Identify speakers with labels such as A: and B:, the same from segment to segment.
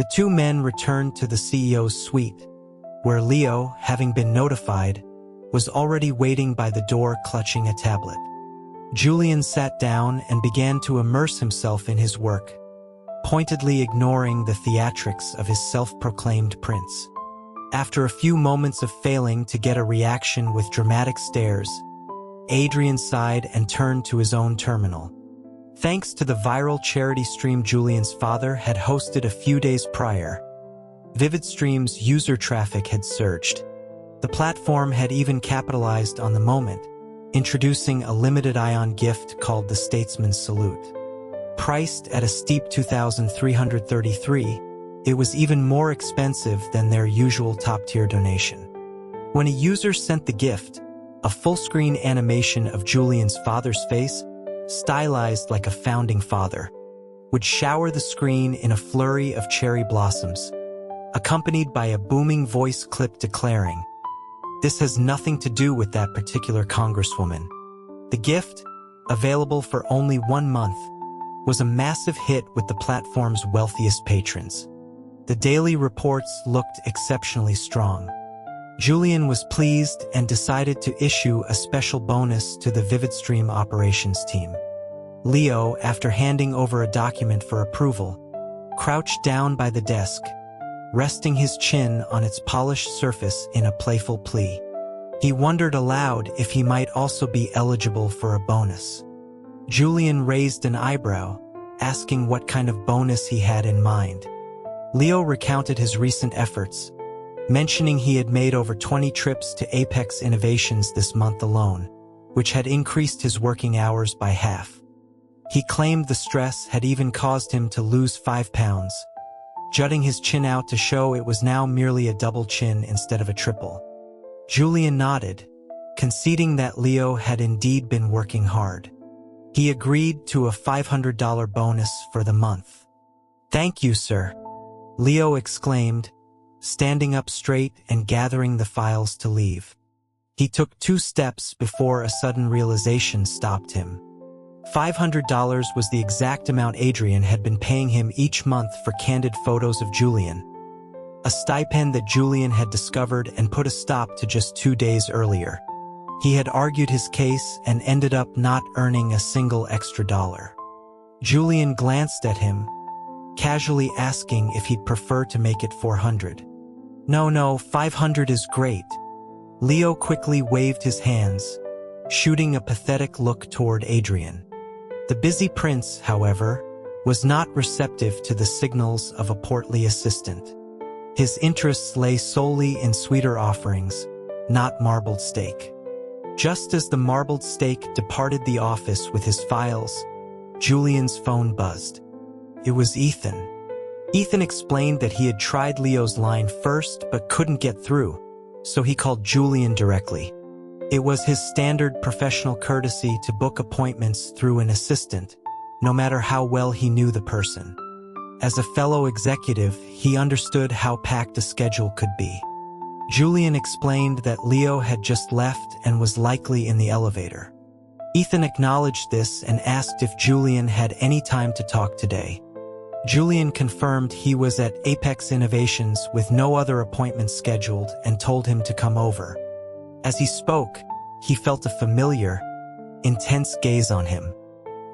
A: The two men returned to the CEO's suite, where Leo, having been notified, was already waiting by the door clutching a tablet. Julian sat down and began to immerse himself in his work, pointedly ignoring the theatrics of his self-proclaimed prince. After a few moments of failing to get a reaction with dramatic stares, Adrian sighed and turned to his own terminal. Thanks to the viral charity stream Julian's father had hosted a few days prior, VividStream's user traffic had surged. The platform had even capitalized on the moment, introducing a limited ion gift called the Statesman's Salute. Priced at a steep $2,333, it was even more expensive than their usual top-tier donation. When a user sent the gift, a full-screen animation of Julian's father's face, stylized like a founding father, would shower the screen in a flurry of cherry blossoms, accompanied by a booming voice clip declaring, "This has nothing to do with that particular congresswoman." The gift, available for only 1 month, was a massive hit with the platform's wealthiest patrons. The daily reports looked exceptionally strong. Julian was pleased and decided to issue a special bonus to the VividStream operations team. Leo, after handing over a document for approval, crouched down by the desk, resting his chin on its polished surface in a playful plea. He wondered aloud if he might also be eligible for a bonus. Julian raised an eyebrow, asking what kind of bonus he had in mind. Leo recounted his recent efforts, mentioning he had made over 20 trips to Apex Innovations this month alone, which had increased his working hours by half. He claimed the stress had even caused him to lose 5 pounds, jutting his chin out to show it was now merely a double chin instead of a triple. Julian nodded, conceding that Leo had indeed been working hard. He agreed to a $500 bonus for the month. "Thank you, sir," Leo exclaimed, standing up straight and gathering the files to leave. He took 2 steps before a sudden realization stopped him. $500 was the exact amount Adrian had been paying him each month for candid photos of Julian, a stipend that Julian had discovered and put a stop to just 2 days earlier. He had argued his case and ended up not earning a single extra dollar. Julian glanced at him, casually asking if he'd prefer to make it 400. No, 500 is great." Leo quickly waved his hands, shooting a pathetic look toward Adrian. The busy prince, however, was not receptive to the signals of a portly assistant. His interests lay solely in sweeter offerings, not marbled steak. Just as the marbled steak departed the office with his files, Julian's phone buzzed. It was Ethan. Ethan explained that he had tried Leo's line first but couldn't get through, so he called Julian directly. It was his standard professional courtesy to book appointments through an assistant, no matter how well he knew the person. As a fellow executive, he understood how packed a schedule could be. Julian explained that Leo had just left and was likely in the elevator. Ethan acknowledged this and asked if Julian had any time to talk today. Julian confirmed he was at Apex Innovations with no other appointments scheduled and told him to come over. As he spoke, he felt a familiar, intense gaze on him.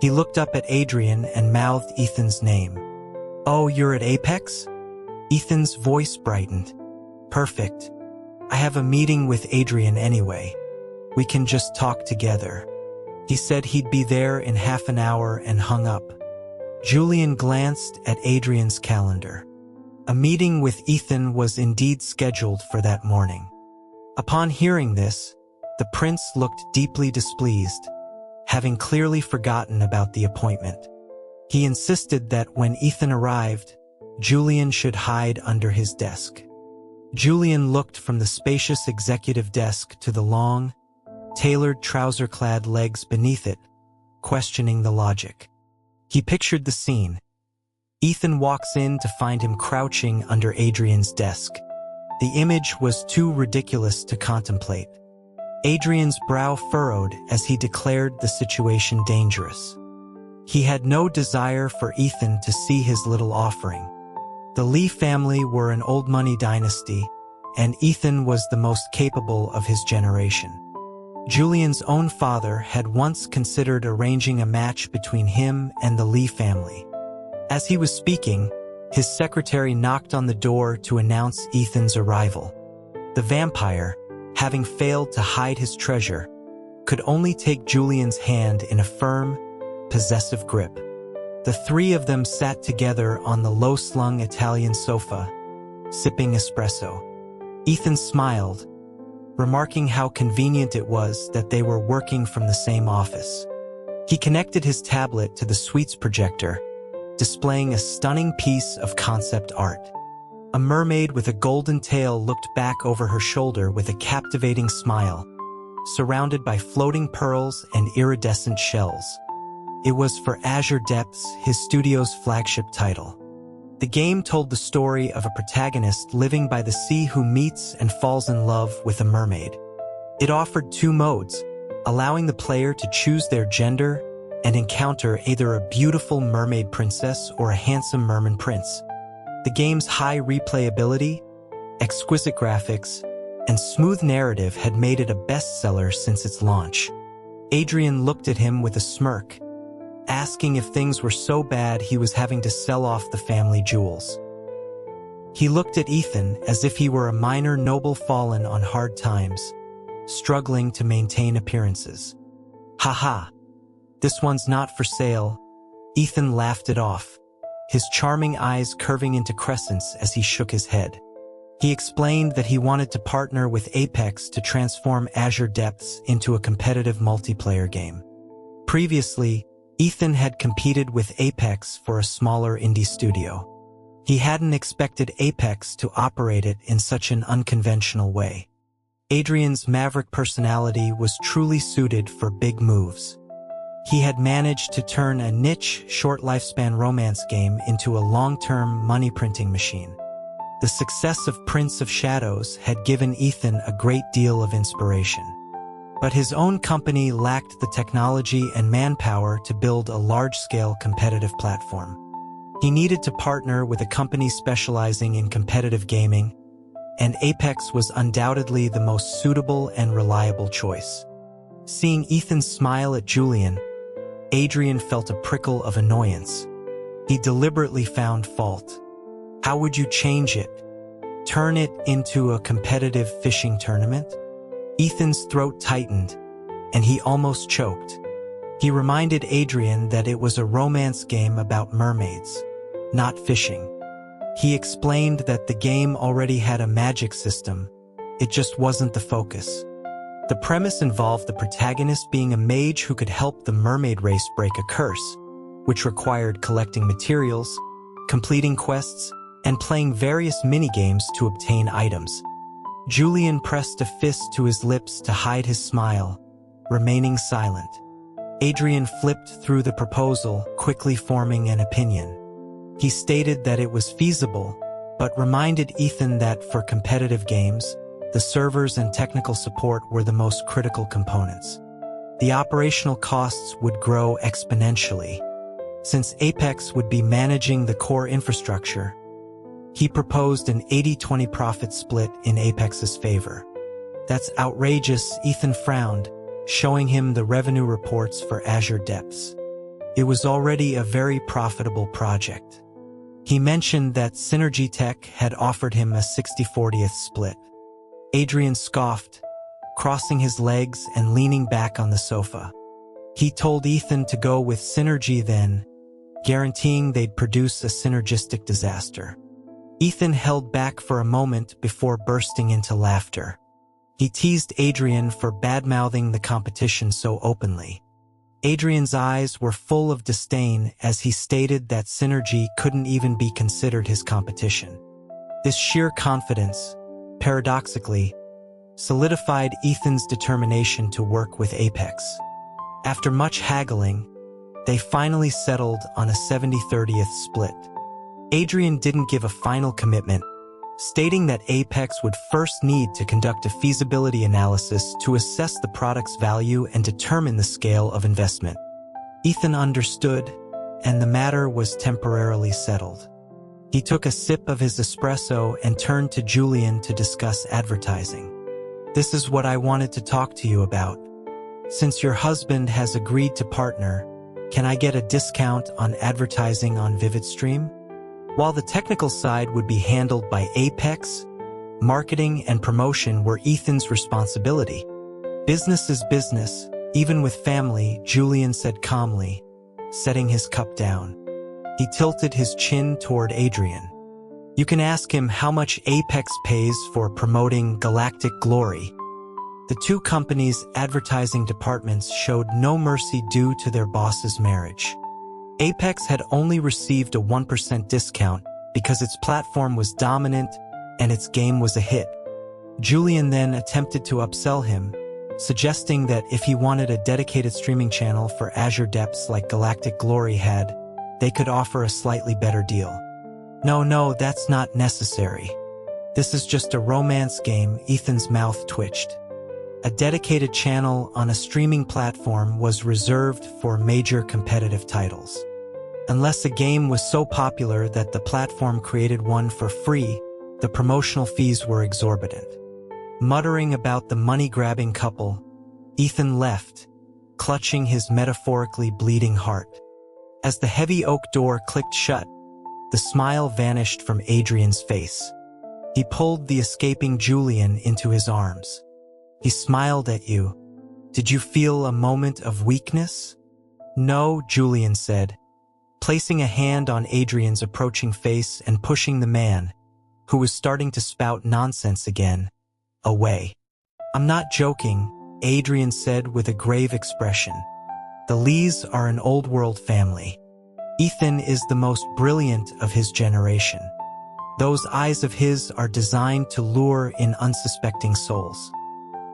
A: He looked up at Adrian and mouthed Ethan's name. "Oh, you're at Apex?" Ethan's voice brightened. "Perfect. I have a meeting with Adrian anyway. We can just talk together." He said he'd be there in half an hour and hung up. Julian glanced at Adrian's calendar. A meeting with Ethan was indeed scheduled for that morning. Upon hearing this, the prince looked deeply displeased, having clearly forgotten about the appointment. He insisted that when Ethan arrived, Julian should hide under his desk. Julian looked from the spacious executive desk to the long, tailored trouser-clad legs beneath it, questioning the logic. He pictured the scene. Ethan walks in to find him crouching under Adrian's desk. The image was too ridiculous to contemplate. Adrian's brow furrowed as he declared the situation dangerous. He had no desire for Ethan to see his little offering. The Lee family were an old money dynasty, and Ethan was the most capable of his generation. Julian's own father had once considered arranging a match between him and the Lee family. As he was speaking, his secretary knocked on the door to announce Ethan's arrival. The vampire, having failed to hide his treasure, could only take Julian's hand in a firm, possessive grip. The three of them sat together on the low-slung Italian sofa, sipping espresso. Ethan smiled, remarking how convenient it was that they were working from the same office. He connected his tablet to the suite's projector, displaying a stunning piece of concept art. A mermaid with a golden tail looked back over her shoulder with a captivating smile, surrounded by floating pearls and iridescent shells. It was for Azure Depths, his studio's flagship title. The game told the story of a protagonist living by the sea who meets and falls in love with a mermaid. It offered 2 modes, allowing the player to choose their gender and encounter either a beautiful mermaid princess or a handsome merman prince. The game's high replayability, exquisite graphics, and smooth narrative had made it a bestseller since its launch. Adrian looked at him with a smirk, asking if things were so bad he was having to sell off the family jewels. He looked at Ethan as if he were a minor noble fallen on hard times, struggling to maintain appearances. "Haha, this one's not for sale." Ethan laughed it off, his charming eyes curving into crescents as he shook his head. He explained that he wanted to partner with Apex to transform Azure Depths into a competitive multiplayer game. Previously, Ethan had competed with Apex for a smaller indie studio. He hadn't expected Apex to operate it in such an unconventional way. Adrian's maverick personality was truly suited for big moves. He had managed to turn a niche, short lifespan romance game into a long-term money-printing machine. The success of Prince of Shadows had given Ethan a great deal of inspiration. But his own company lacked the technology and manpower to build a large-scale competitive platform. He needed to partner with a company specializing in competitive gaming, and Apex was undoubtedly the most suitable and reliable choice. Seeing Ethan smile at Julian, Adrian felt a prickle of annoyance. He deliberately found fault. How would you change it? Turn it into a competitive fishing tournament? Ethan's throat tightened, and he almost choked. He reminded Adrian that it was a romance game about mermaids, not fishing. He explained that the game already had a magic system, it just wasn't the focus. The premise involved the protagonist being a mage who could help the mermaid race break a curse, which required collecting materials, completing quests, and playing various minigames to obtain items. Julian pressed a fist to his lips to hide his smile, remaining silent. Adrian flipped through the proposal, quickly forming an opinion. He stated that it was feasible, but reminded Ethan that for competitive games, the servers and technical support were the most critical components. The operational costs would grow exponentially. Since Apex would be managing the core infrastructure, he proposed an 80-20 profit split in Apex's favor. "That's outrageous," Ethan frowned, showing him the revenue reports for Azure Depths. It was already a very profitable project. He mentioned that Synergy Tech had offered him a 60-40th split. Adrian scoffed, crossing his legs and leaning back on the sofa. He told Ethan to go with Synergy then, guaranteeing they'd produce a synergistic disaster. Ethan held back for a moment before bursting into laughter. He teased Adrian for bad-mouthing the competition so openly. Adrian's eyes were full of disdain as he stated that Synergy couldn't even be considered his competition. This sheer confidence, paradoxically, solidified Ethan's determination to work with Apex. After much haggling, they finally settled on a 70-30th split. Adrian didn't give a final commitment, stating that Apex would first need to conduct a feasibility analysis to assess the product's value and determine the scale of investment. Ethan understood, and the matter was temporarily settled. He took a sip of his espresso and turned to Julian to discuss advertising. "This is what I wanted to talk to you about. Since your husband has agreed to partner, can I get a discount on advertising on VividStream?" While the technical side would be handled by Apex, marketing and promotion were Ethan's responsibility. "Business is business, even with family," Julian said calmly, setting his cup down. He tilted his chin toward Adrian. "You can ask him how much Apex pays for promoting Galactic Glory." The two companies' advertising departments showed no mercy due to their boss's marriage. Apex had only received a 1% discount because its platform was dominant and its game was a hit. Julian then attempted to upsell him, suggesting that if he wanted a dedicated streaming channel for Azure depths like Galactic Glory had, they could offer a slightly better deal. No, that's not necessary. This is just a romance game." Ethan's mouth twitched. A dedicated channel on a streaming platform was reserved for major competitive titles. Unless a game was so popular that the platform created one for free, the promotional fees were exorbitant. Muttering about the money-grabbing couple, Ethan left, clutching his metaphorically bleeding heart. As the heavy oak door clicked shut, the smile vanished from Adrian's face. He pulled the escaping Julian into his arms. He smiled at you. "Did you feel a moment of weakness?" "No," Julian said, placing a hand on Adrian's approaching face and pushing the man, who was starting to spout nonsense again, away. "I'm not joking," Adrian said with a grave expression. "The Lees are an old-world family. Ethan is the most brilliant of his generation. Those eyes of his are designed to lure in unsuspecting souls.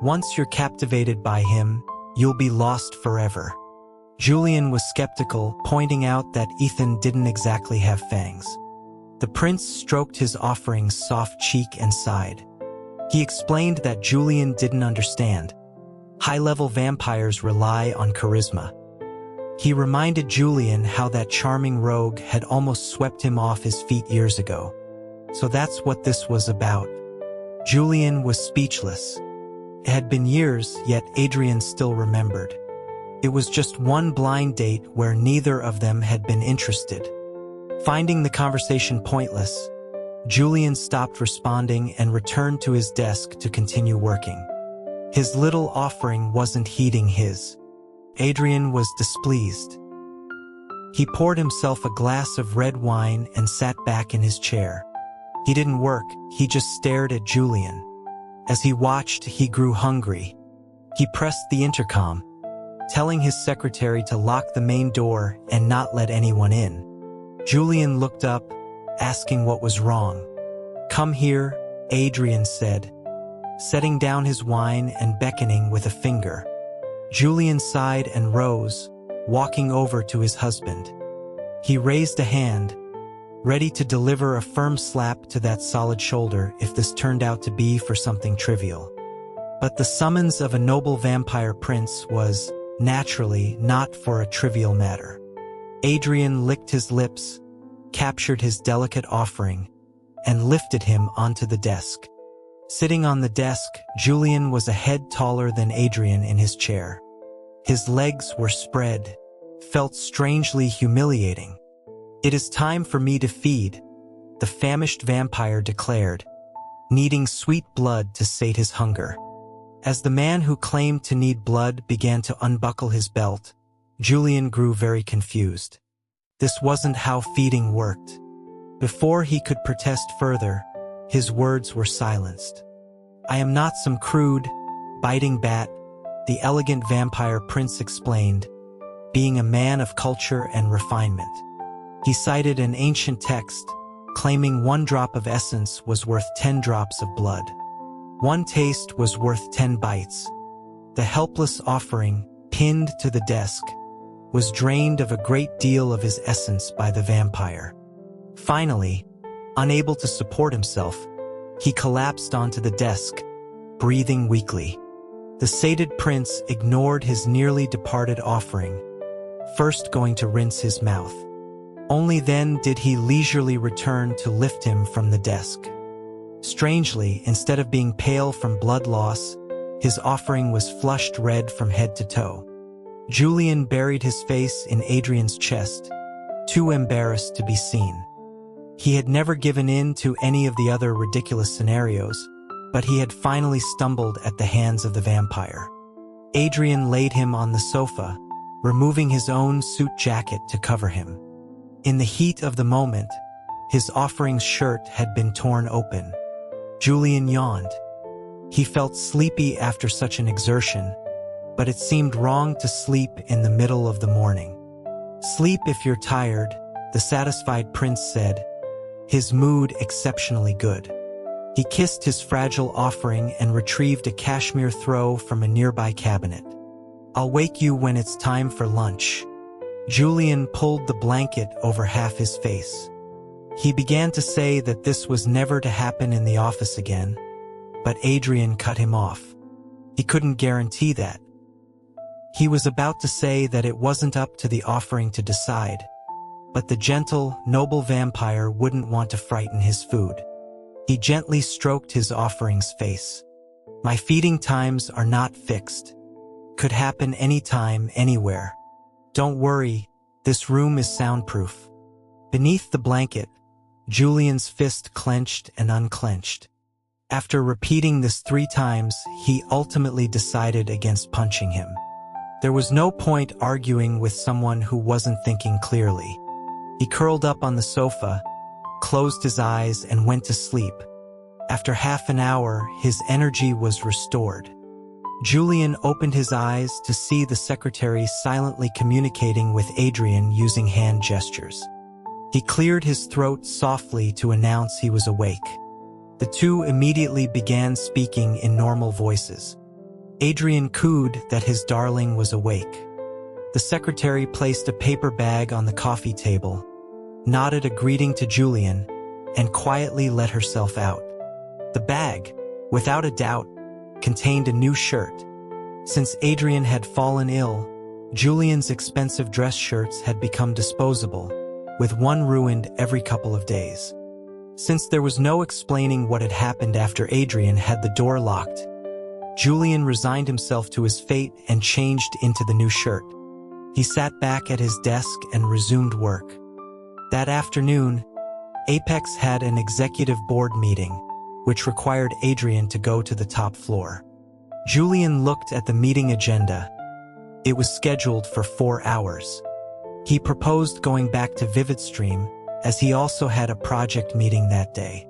A: Once you're captivated by him, you'll be lost forever." Julian was skeptical, pointing out that Ethan didn't exactly have fangs. The prince stroked his offering's soft cheek and sighed. He explained that Julian didn't understand. High-level vampires rely on charisma. He reminded Julian how that charming rogue had almost swept him off his feet years ago. So that's what this was about. Julian was speechless. It had been years, yet Adrian still remembered. It was just one blind date where neither of them had been interested. Finding the conversation pointless, Julian stopped responding and returned to his desk to continue working. His little offering wasn't heeding his. Adrian was displeased. He poured himself a glass of red wine and sat back in his chair. He didn't work, he just stared at Julian. As he watched, he grew hungry. He pressed the intercom, telling his secretary to lock the main door and not let anyone in. Julian looked up, asking what was wrong. "Come here," Adrian said, setting down his wine and beckoning with a finger. Julian sighed and rose, walking over to his husband. He raised a hand, ready to deliver a firm slap to that solid shoulder if this turned out to be for something trivial. But the summons of a noble vampire prince was, naturally, not for a trivial matter. Adrian licked his lips, captured his delicate offering, and lifted him onto the desk. Sitting on the desk, Julian was a head taller than Adrian in his chair. His legs were spread, felt strangely humiliating. "It is time for me to feed," the famished vampire declared, needing sweet blood to sate his hunger. As the man who claimed to need blood began to unbuckle his belt, Julian grew very confused. This wasn't how feeding worked. Before he could protest further, his words were silenced. "I am not some crude, biting bat," the elegant vampire prince explained, being a man of culture and refinement. He cited an ancient text, claiming 1 drop of essence was worth 10 drops of blood. 1 taste was worth 10 bites. The helpless offering, pinned to the desk, was drained of a great deal of his essence by the vampire. Finally, unable to support himself, he collapsed onto the desk, breathing weakly. The sated prince ignored his nearly departed offering, first going to rinse his mouth. Only then did he leisurely return to lift him from the desk. Strangely, instead of being pale from blood loss, his offering was flushed red from head to toe. Julian buried his face in Adrian's chest, too embarrassed to be seen. He had never given in to any of the other ridiculous scenarios, but he had finally stumbled at the hands of the vampire. Adrian laid him on the sofa, removing his own suit jacket to cover him. In the heat of the moment, his offering's shirt had been torn open. Julian yawned. He felt sleepy after such an exertion, but it seemed wrong to sleep in the middle of the morning. "Sleep if you're tired," the satisfied prince said, his mood exceptionally good. He kissed his fragile offering and retrieved a cashmere throw from a nearby cabinet. "I'll wake you when it's time for lunch." Julian pulled the blanket over half his face. He began to say that this was never to happen in the office again, but Adrian cut him off. He couldn't guarantee that. He was about to say that it wasn't up to the offering to decide, but the gentle, noble vampire wouldn't want to frighten his food. He gently stroked his offering's face. "My feeding times are not fixed. Could happen anytime, anywhere. Don't worry, this room is soundproof." Beneath the blanket, Julian's fist clenched and unclenched. After repeating this 3 times, he ultimately decided against punching him. There was no point arguing with someone who wasn't thinking clearly. He curled up on the sofa, closed his eyes, and went to sleep. After half an hour, his energy was restored. Julian opened his eyes to see the secretary silently communicating with Adrian using hand gestures. He cleared his throat softly to announce he was awake. The two immediately began speaking in normal voices. Adrian cooed that his darling was awake. The secretary placed a paper bag on the coffee table, nodded a greeting to Julian, and quietly let herself out. The bag, without a doubt, contained a new shirt. Since Adrian had fallen ill, Julian's expensive dress shirts had become disposable, with one ruined every couple of days. Since there was no explaining what had happened after Adrian had the door locked, Julian resigned himself to his fate and changed into the new shirt. He sat back at his desk and resumed work. That afternoon, Apex had an executive board meeting, which required Adrian to go to the top floor. Julian looked at the meeting agenda. It was scheduled for 4 hours. He proposed going back to VividStream, as he also had a project meeting that day.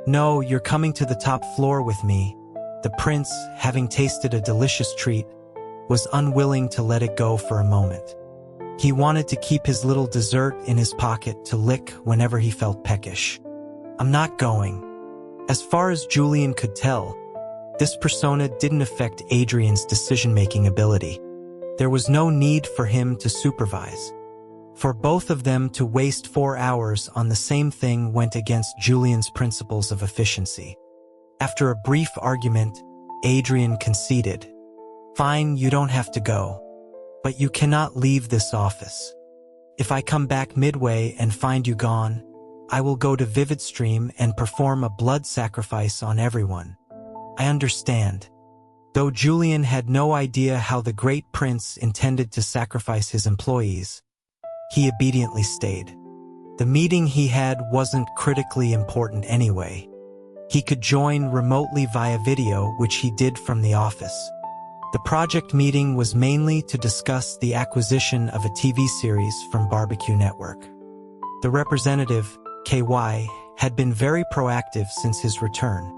A: "No, you're coming to the top floor with me." The prince, having tasted a delicious treat, was unwilling to let it go for a moment. He wanted to keep his little dessert in his pocket to lick whenever he felt peckish. "I'm not going." As far as Julian could tell, this persona didn't affect Adrian's decision-making ability. There was no need for him to supervise. For both of them to waste 4 hours on the same thing went against Julian's principles of efficiency. After a brief argument, Adrian conceded. "Fine, you don't have to go. But you cannot leave this office. If I come back midway and find you gone, I will go to VividStream and perform a blood sacrifice on everyone." "I understand." Though Julian had no idea how the great prince intended to sacrifice his employees, he obediently stayed. The meeting he had wasn't critically important anyway. He could join remotely via video, which he did from the office. The project meeting was mainly to discuss the acquisition of a TV series from Barbecue Network. The representative, KY, had been very proactive since his return,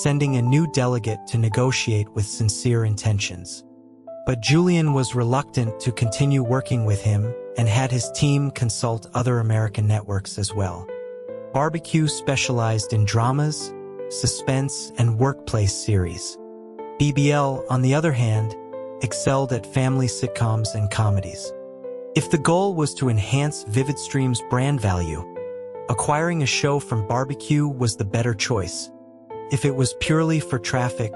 A: sending a new delegate to negotiate with sincere intentions. But Julian was reluctant to continue working with him and had his team consult other American networks as well. Barbecue specialized in dramas, suspense, and workplace series. BBL, on the other hand, excelled at family sitcoms and comedies. If the goal was to enhance VividStream's brand value, acquiring a show from Barbecue was the better choice. If it was purely for traffic,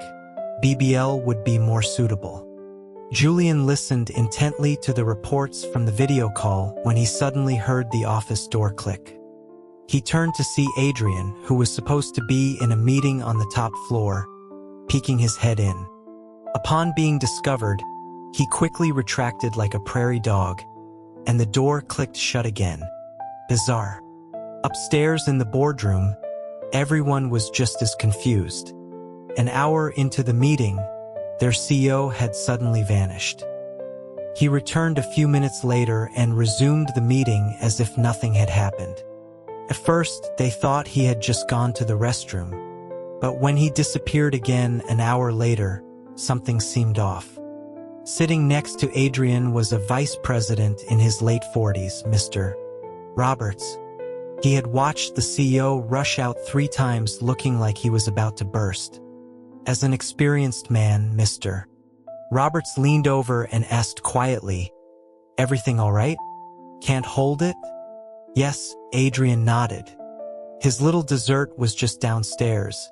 A: BBL would be more suitable. Julian listened intently to the reports from the video call when he suddenly heard the office door click. He turned to see Adrian, who was supposed to be in a meeting on the top floor, peeking his head in. Upon being discovered, he quickly retracted like a prairie dog, and the door clicked shut again. Bizarre. Upstairs in the boardroom, everyone was just as confused. An hour into the meeting, their CEO had suddenly vanished. He returned a few minutes later and resumed the meeting as if nothing had happened. At first, they thought he had just gone to the restroom, but when he disappeared again an hour later, something seemed off. Sitting next to Adrian was a vice president in his late 40s, Mr. Roberts. He had watched the CEO rush out 3 times looking like he was about to burst. As an experienced man, Mr. Roberts leaned over and asked quietly, "Everything all right? Can't hold it?" "Yes," Adrian nodded. His little dessert was just downstairs,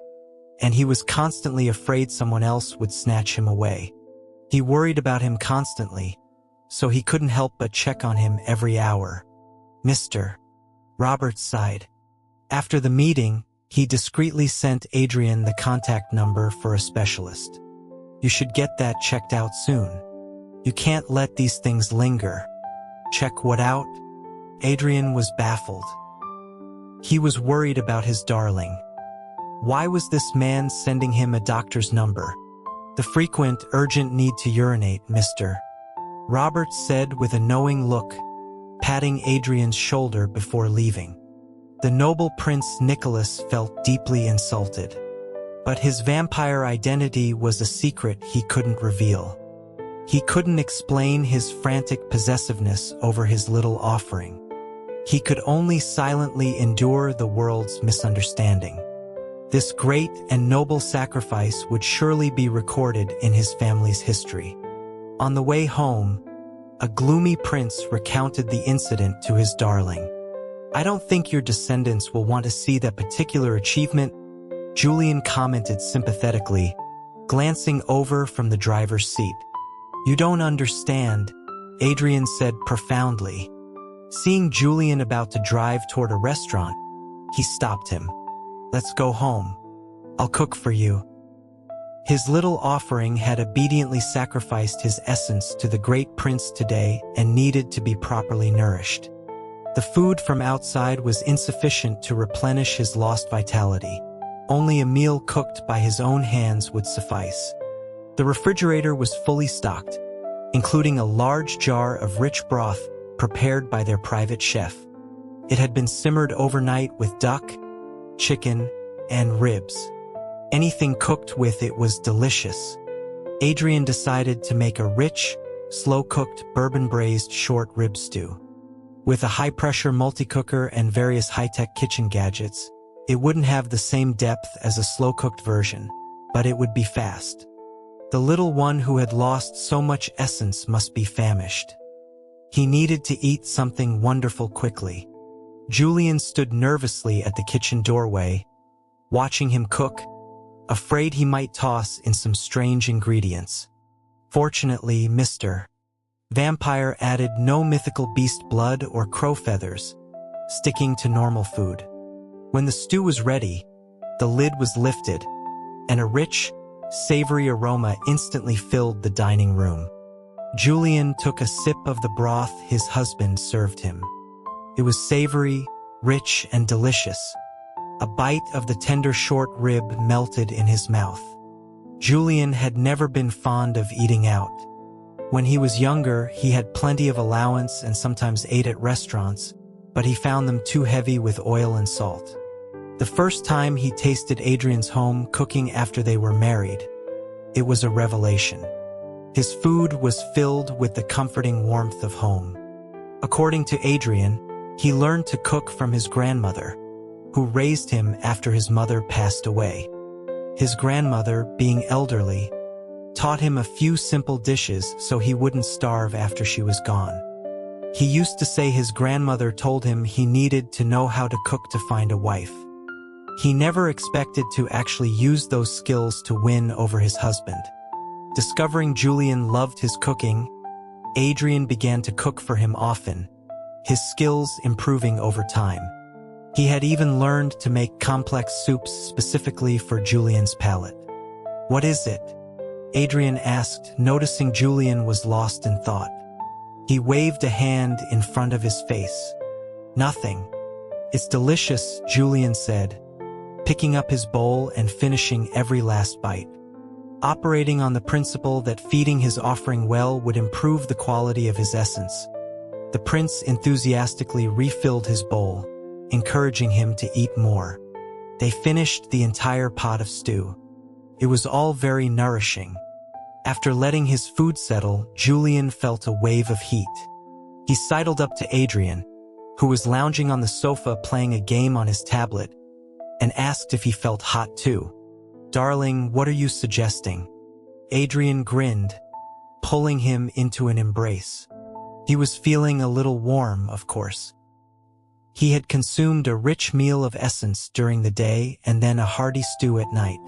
A: and he was constantly afraid someone else would snatch him away. He worried about him constantly, so he couldn't help but check on him every hour. Mr. Roberts sighed. After the meeting, he discreetly sent Adrian the contact number for a specialist. "You should get that checked out soon. You can't let these things linger." "Check what out?" Adrian was baffled. He was worried about his darling. Why was this man sending him a doctor's number? "The frequent, urgent need to urinate, Mr. Roberts said with a knowing look, patting Adrian's shoulder before leaving. The noble Prince Nicholas felt deeply insulted. But his vampire identity was a secret he couldn't reveal. He couldn't explain his frantic possessiveness over his little offering. He could only silently endure the world's misunderstanding. This great and noble sacrifice would surely be recorded in his family's history. On the way home, a gloomy prince recounted the incident to his darling. "I don't think your descendants will want to see that particular achievement," Julian commented sympathetically, glancing over from the driver's seat. "You don't understand," Adrian said profoundly. Seeing Julian about to drive toward a restaurant, he stopped him. "Let's go home. I'll cook for you." His little offering had obediently sacrificed his essence to the great prince today and needed to be properly nourished. The food from outside was insufficient to replenish his lost vitality. Only a meal cooked by his own hands would suffice. The refrigerator was fully stocked, including a large jar of rich broth prepared by their private chef. It had been simmered overnight with duck, chicken, and ribs. Anything cooked with it was delicious. Adrian decided to make a rich, slow-cooked bourbon-braised short rib stew. With a high-pressure multi-cooker and various high-tech kitchen gadgets, it wouldn't have the same depth as a slow-cooked version, but it would be fast. The little one who had lost so much essence must be famished. He needed to eat something wonderful quickly. Julian stood nervously at the kitchen doorway, watching him cook, afraid he might toss in some strange ingredients. Fortunately, Mr. Vampire added no mythical beast blood or crow feathers, sticking to normal food. When the stew was ready, the lid was lifted, and a rich, savory aroma instantly filled the dining room. Julian took a sip of the broth his husband served him. It was savory, rich, and delicious. A bite of the tender short rib melted in his mouth. Julian had never been fond of eating out. When he was younger, he had plenty of allowance and sometimes ate at restaurants, but he found them too heavy with oil and salt. The first time he tasted Adrian's home cooking after they were married, it was a revelation. His food was filled with the comforting warmth of home. According to Adrian, he learned to cook from his grandmother, who raised him after his mother passed away. His grandmother, being elderly, taught him a few simple dishes so he wouldn't starve after she was gone. He used to say his grandmother told him he needed to know how to cook to find a wife. He never expected to actually use those skills to win over his husband. Discovering Julian loved his cooking, Adrian began to cook for him often, his skills improving over time. He had even learned to make complex soups specifically for Julian's palate. "What is it?" Adrian asked, noticing Julian was lost in thought. He waved a hand in front of his face. "Nothing. It's delicious," Julian said, picking up his bowl and finishing every last bite. Operating on the principle that feeding his offering well would improve the quality of his essence, the prince enthusiastically refilled his bowl, encouraging him to eat more. They finished the entire pot of stew. It was all very nourishing. After letting his food settle, Julian felt a wave of heat. He sidled up to Adrian, who was lounging on the sofa playing a game on his tablet, and asked if he felt hot too. "Darling, what are you suggesting?" Adrian grinned, pulling him into an embrace. He was feeling a little warm, of course. He had consumed a rich meal of essence during the day and then a hearty stew at night.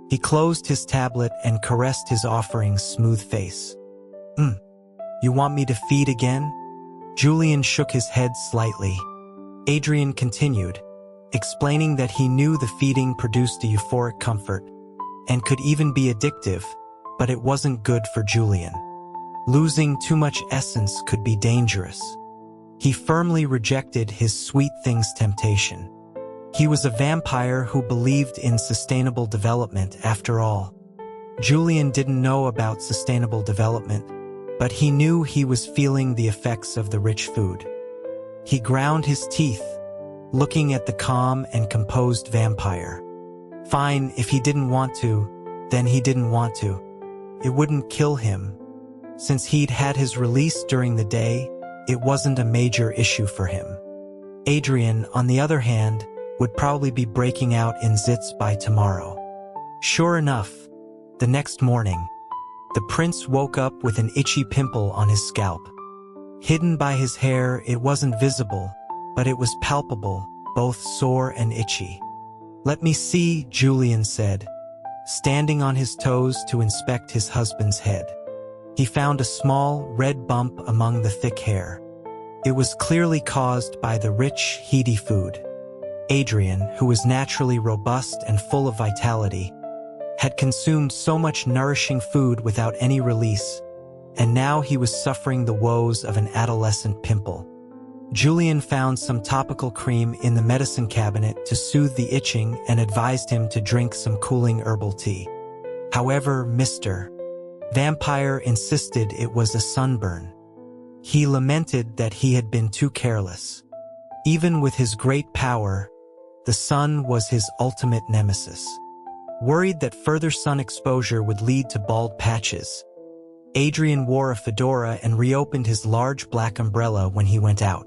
A: He closed his tablet and caressed his offering's smooth face. You want me to feed again?" Julian shook his head slightly. Adrian continued, explaining that he knew the feeding produced a euphoric comfort and could even be addictive, but it wasn't good for Julian. Losing too much essence could be dangerous. He firmly rejected his sweet things temptation. He was a vampire who believed in sustainable development after all. Julian didn't know about sustainable development, but he knew he was feeling the effects of the rich food. He ground his teeth, looking at the calm and composed vampire. Fine, if he didn't want to, then he didn't want to. It wouldn't kill him. Since he'd had his release during the day, it wasn't a major issue for him. Adrian, on the other hand, would probably be breaking out in zits by tomorrow. Sure enough, the next morning, the prince woke up with an itchy pimple on his scalp. Hidden by his hair, it wasn't visible, but it was palpable, both sore and itchy. "Let me see," Julian said, standing on his toes to inspect his husband's head. He found a small, red bump among the thick hair. It was clearly caused by the rich, heady food. Adrian, who was naturally robust and full of vitality, had consumed so much nourishing food without any release, and now he was suffering the woes of an adolescent pimple. Julian found some topical cream in the medicine cabinet to soothe the itching and advised him to drink some cooling herbal tea. However, Mr. Vampire insisted it was a sunburn. He lamented that he had been too careless. Even with his great power, the sun was his ultimate nemesis. Worried that further sun exposure would lead to bald patches, Adrian wore a fedora and reopened his large black umbrella when he went out.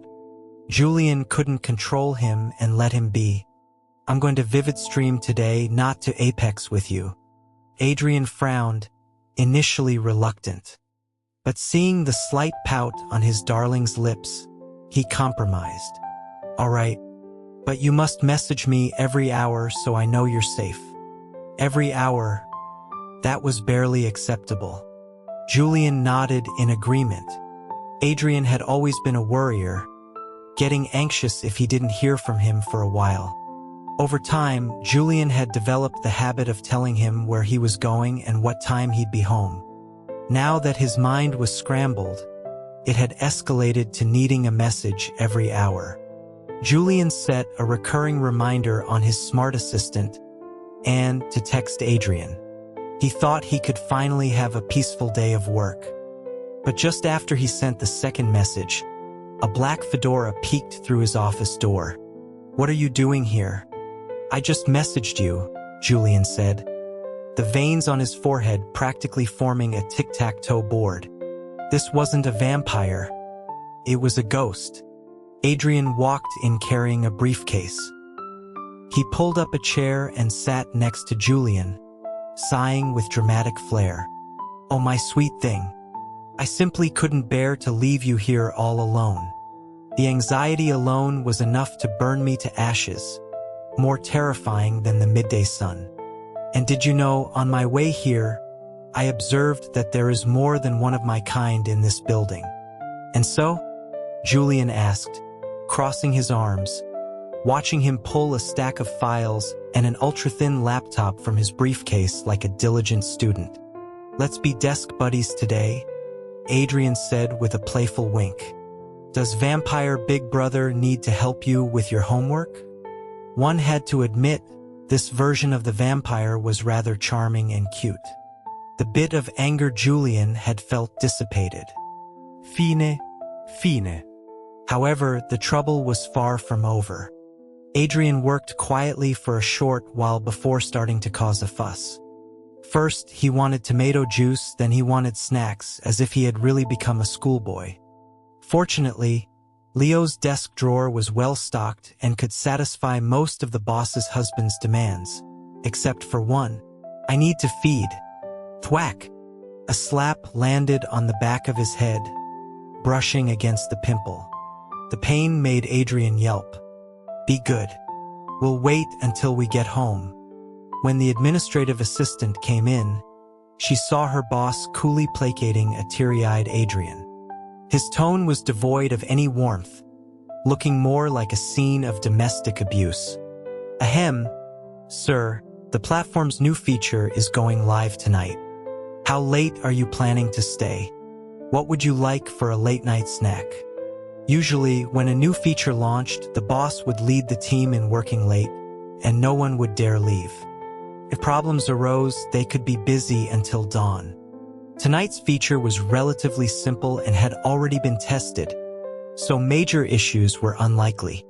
A: Julian couldn't control him and let him be. "I'm going to Vivid Stream today, not to Apex with you." Adrian frowned, initially reluctant. But seeing the slight pout on his darling's lips, he compromised. "All right, but you must message me every hour so I know you're safe." Every hour? That was barely acceptable. Julian nodded in agreement. Adrian had always been a worrier, getting anxious if he didn't hear from him for a while. Over time, Julian had developed the habit of telling him where he was going and what time he'd be home. Now that his mind was scrambled, it had escalated to needing a message every hour. Julian set a recurring reminder on his smart assistant and to text Adrian. He thought he could finally have a peaceful day of work. But just after he sent the second message, a black fedora peeked through his office door. "What are you doing here?" "I just messaged you," Julian said, the veins on his forehead practically forming a tic-tac-toe board. This wasn't a vampire. It was a ghost. Adrian walked in carrying a briefcase. He pulled up a chair and sat next to Julian, sighing with dramatic flair. "Oh, my sweet thing. I simply couldn't bear to leave you here all alone. The anxiety alone was enough to burn me to ashes, more terrifying than the midday sun. And did you know, on my way here, I observed that there is more than one of my kind in this building. And so? Julian asked, crossing his arms, watching him pull a stack of files and an ultra-thin laptop from his briefcase like a diligent student. Let's be desk buddies today, Adrian said with a playful wink. Does Vampire Big Brother need to help you with your homework? One had to admit, this version of the vampire was rather charming and cute. The bit of anger Julian had felt dissipated. Fine. However, the trouble was far from over. Adrian worked quietly for a short while before starting to cause a fuss. First, he wanted tomato juice, then he wanted snacks, as if he had really become a schoolboy. Fortunately, Leo's desk drawer was well stocked and could satisfy most of the boss's husband's demands, except for one. I need to feed. Thwack! A slap landed on the back of his head, brushing against the pimple. The pain made Adrian yelp. Be good. We'll wait until we get home. When the administrative assistant came in, she saw her boss coolly placating a teary-eyed Adrian. His tone was devoid of any warmth, looking more like a scene of domestic abuse. Ahem, sir, the platform's new feature is going live tonight. How late are you planning to stay? What would you like for a late-night snack? Usually, when a new feature launched, the boss would lead the team in working late, and no one would dare leave. If problems arose, they could be busy until dawn. Tonight's feature was relatively simple and had already been tested, so major issues were unlikely.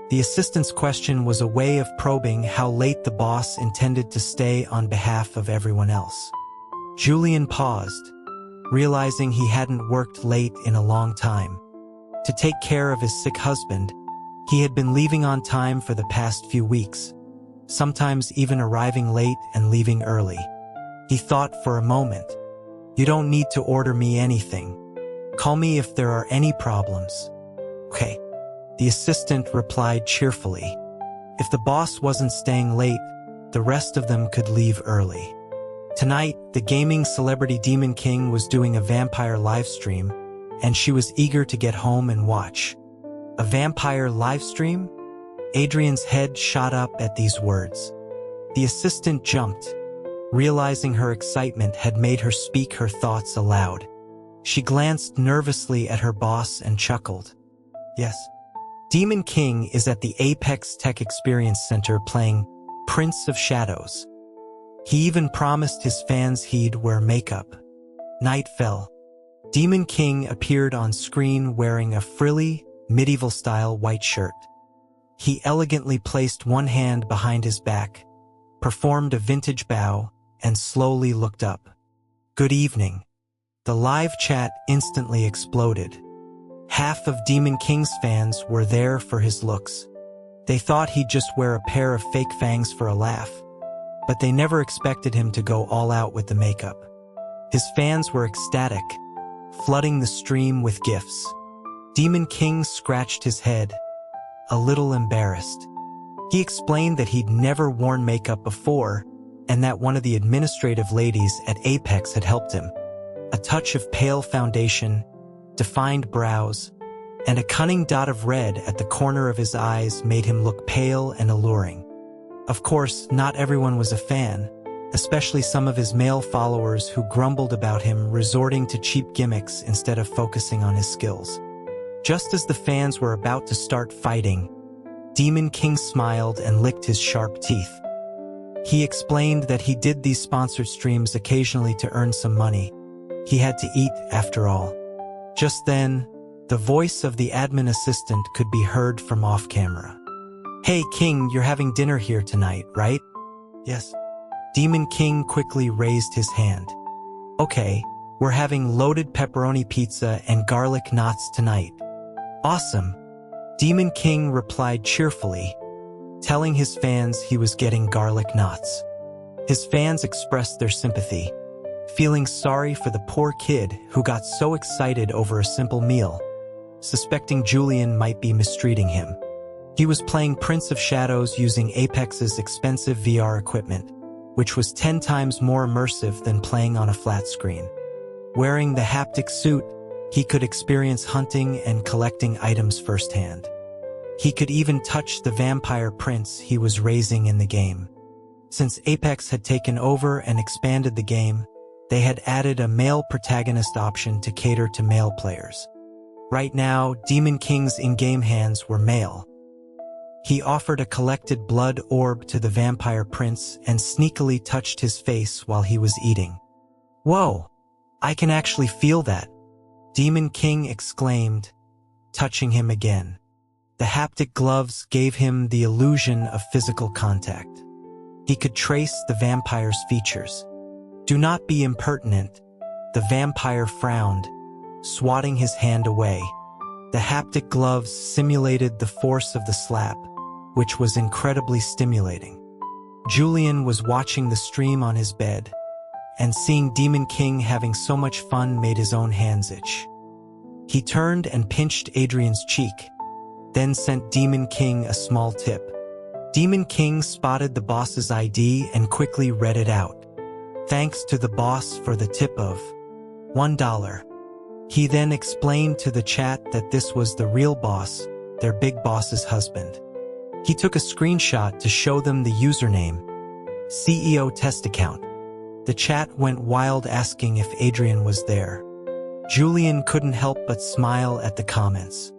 A: The assistant's question was a way of probing how late the boss intended to stay on behalf of everyone else. Julian paused, realizing he hadn't worked late in a long time. To take care of his sick husband, he had been leaving on time for the past few weeks, sometimes even arriving late and leaving early. He thought for a moment, "You don't need to order me anything. Call me if there are any problems." Okay, the assistant replied cheerfully. If the boss wasn't staying late, the rest of them could leave early. Tonight, the gaming celebrity Demon King was doing a vampire livestream, and she was eager to get home and watch. A vampire livestream? Adrian's head shot up at these words. The assistant jumped, realizing her excitement had made her speak her thoughts aloud. She glanced nervously at her boss and chuckled. Yes. Demon King is at the Apex Tech Experience Center playing Prince of Shadows. He even promised his fans he'd wear makeup. Night fell. Demon King appeared on screen wearing a frilly, medieval-style white shirt. He elegantly placed one hand behind his back, performed a vintage bow, and slowly looked up. Good evening. The live chat instantly exploded. Half of Demon King's fans were there for his looks. They thought he'd just wear a pair of fake fangs for a laugh, but they never expected him to go all out with the makeup. His fans were ecstatic, flooding the stream with gifts. Demon King scratched his head, a little embarrassed. He explained that he'd never worn makeup before, and that one of the administrative ladies at Apex had helped him. A touch of pale foundation, defined brows, and a cunning dot of red at the corner of his eyes made him look pale and alluring. Of course, not everyone was a fan, especially some of his male followers who grumbled about him resorting to cheap gimmicks instead of focusing on his skills. Just as the fans were about to start fighting, Demon King smiled and licked his sharp teeth. He explained that he did these sponsored streams occasionally to earn some money. He had to eat, after all. Just then, the voice of the admin assistant could be heard from off-camera. Hey King, you're having dinner here tonight, right? Yes. Demon King quickly raised his hand. Okay, we're having loaded pepperoni pizza and garlic knots tonight. Awesome. Demon King replied cheerfully, telling his fans he was getting garlic knots. His fans expressed their sympathy, feeling sorry for the poor kid who got so excited over a simple meal, suspecting Julian might be mistreating him. He was playing Prince of Shadows using Apex's expensive VR equipment, which was 10 times more immersive than playing on a flat screen. Wearing the haptic suit, he could experience hunting and collecting items firsthand. He could even touch the vampire prince he was raising in the game. Since Apex had taken over and expanded the game, they had added a male protagonist option to cater to male players. Right now, Demon King's in-game hands were male. He offered a collected blood orb to the vampire prince and sneakily touched his face while he was eating. "Whoa, I can actually feel that," Demon King exclaimed, touching him again. The haptic gloves gave him the illusion of physical contact. He could trace the vampire's features. "Do not be impertinent," the vampire frowned, swatting his hand away. The haptic gloves simulated the force of the slap, which was incredibly stimulating. Julian was watching the stream on his bed, and seeing Demon King having so much fun made his own hands itch. He turned and pinched Adrian's cheek, then sent Demon King a small tip. Demon King spotted the boss's ID and quickly read it out. "Thanks to the boss for the tip of $1. He then explained to the chat that this was the real boss, their big boss's husband. He took a screenshot to show them the username, CEO test account. The chat went wild asking if Adrian was there. Julian couldn't help but smile at the comments.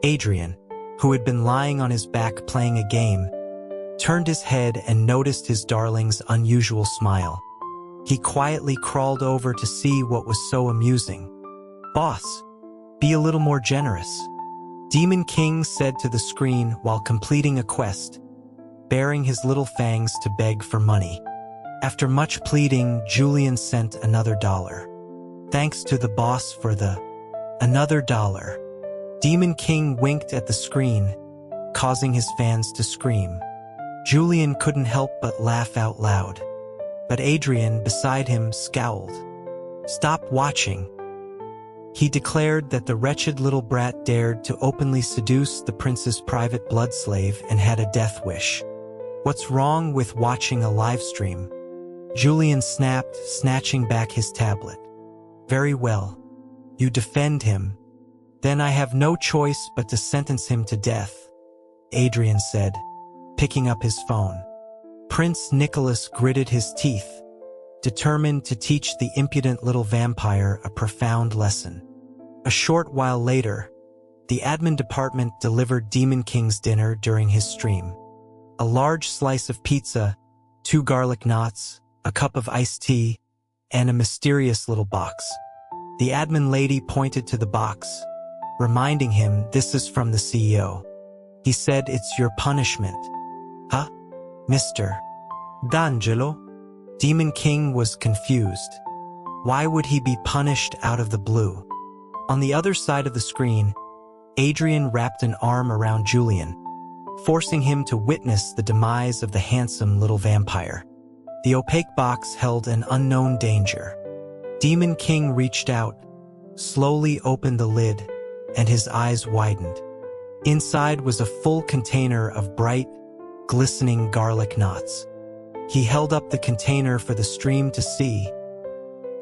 A: Adrian, who had been lying on his back playing a game, turned his head and noticed his darling's unusual smile. He quietly crawled over to see what was so amusing. "Boss, be a little more generous," Demon King said to the screen while completing a quest, baring his little fangs to beg for money. After much pleading, Julian sent another $1. "Thanks to the boss for the another $1. Demon King winked at the screen, causing his fans to scream. Julian couldn't help but laugh out loud. But Adrian, beside him, scowled. "Stop watching." He declared that the wretched little brat dared to openly seduce the prince's private blood slave and had a death wish. "What's wrong with watching a live stream?" Julian snapped, snatching back his tablet. "Very well. You defend him. Then I have no choice but to sentence him to death," Adrian said, picking up his phone. Prince Nicholas gritted his teeth, determined to teach the impudent little vampire a profound lesson. A short while later, the admin department delivered Demon King's dinner during his stream. A large slice of pizza, 2 garlic knots, a cup of iced tea, and a mysterious little box. The admin lady pointed to the box, reminding him this is from the CEO. He said, "It's your punishment." "Huh? Mr. D'Angelo?" Demon King was confused. Why would he be punished out of the blue? On the other side of the screen, Adrian wrapped an arm around Julian, forcing him to witness the demise of the handsome little vampire. The opaque box held an unknown danger. Demon King reached out, slowly opened the lid, and his eyes widened. Inside was a full container of bright, glistening garlic knots. He held up the container for the stream to see,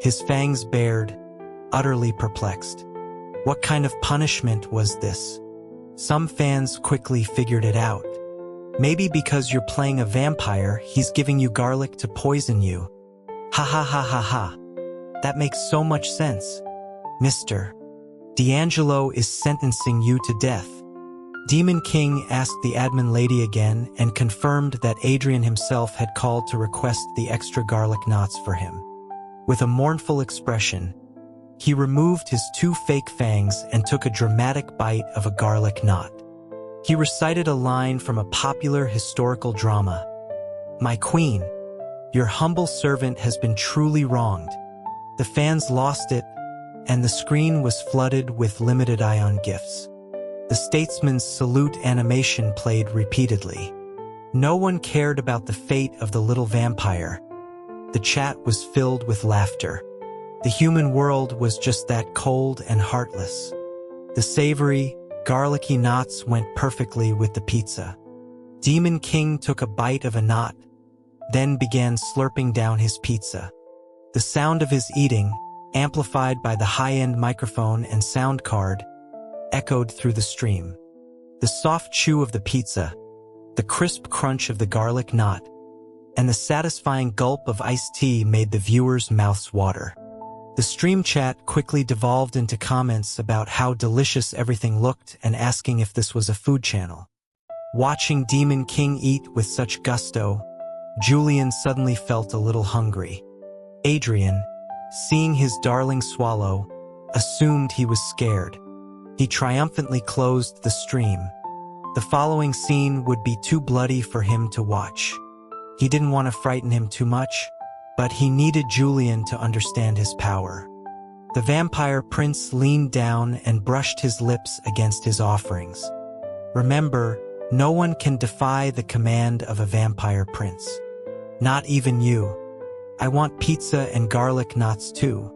A: his fangs bared, utterly perplexed. What kind of punishment was this? Some fans quickly figured it out. Maybe because you're playing a vampire, he's giving you garlic to poison you. Ha ha ha ha ha. That makes so much sense. Mr. D'Angelo is sentencing you to death. Demon King asked the admin lady again and confirmed that Adrian himself had called to request the extra garlic knots for him. With a mournful expression, he removed his 2 fake fangs and took a dramatic bite of a garlic knot. He recited a line from a popular historical drama. "My queen, your humble servant has been truly wronged." The fans lost it, and the screen was flooded with limited ion gifs. The statesman's salute animation played repeatedly. No one cared about the fate of the little vampire. The chat was filled with laughter. The human world was just that cold and heartless. The savory, garlicky knots went perfectly with the pizza. Demon King took a bite of a knot, then began slurping down his pizza. The sound of his eating, amplified by the high-end microphone and sound card, echoed through the stream. The soft chew of the pizza, the crisp crunch of the garlic knot, and the satisfying gulp of iced tea made the viewers' mouths water. The stream chat quickly devolved into comments about how delicious everything looked and asking if this was a food channel. Watching Demon King eat with such gusto, Julian suddenly felt a little hungry. Adrian, seeing his darling swallow, assumed he was scared. He triumphantly closed the stream. The following scene would be too bloody for him to watch. He didn't want to frighten him too much, but he needed Julian to understand his power. The vampire prince leaned down and brushed his lips against his offerings. Remember, no one can defy the command of a vampire prince. Not even you. I want pizza and garlic knots too,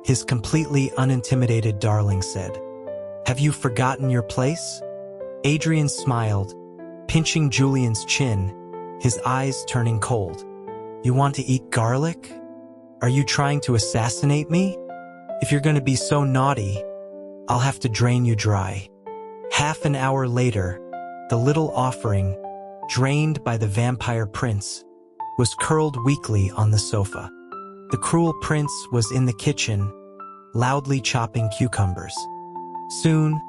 A: his completely unintimidated darling said. Have you forgotten your place? Adrian smiled, pinching Julian's chin, his eyes turning cold. You want to eat garlic? Are you trying to assassinate me? If you're going to be so naughty, I'll have to drain you dry. Half an hour later, the little offering, drained by the vampire prince, was curled weakly on the sofa. The cruel prince was in the kitchen, loudly chopping cucumbers. Soon,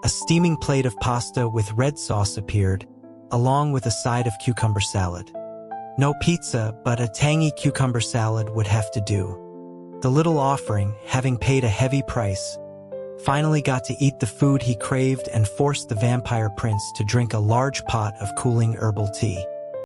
A: a steaming plate of pasta with red sauce appeared, along with a side of cucumber salad. No pizza, but a tangy cucumber salad would have to do. The little offering, having paid a heavy price, finally got to eat the food he craved and forced the vampire prince to drink a large pot of cooling herbal tea.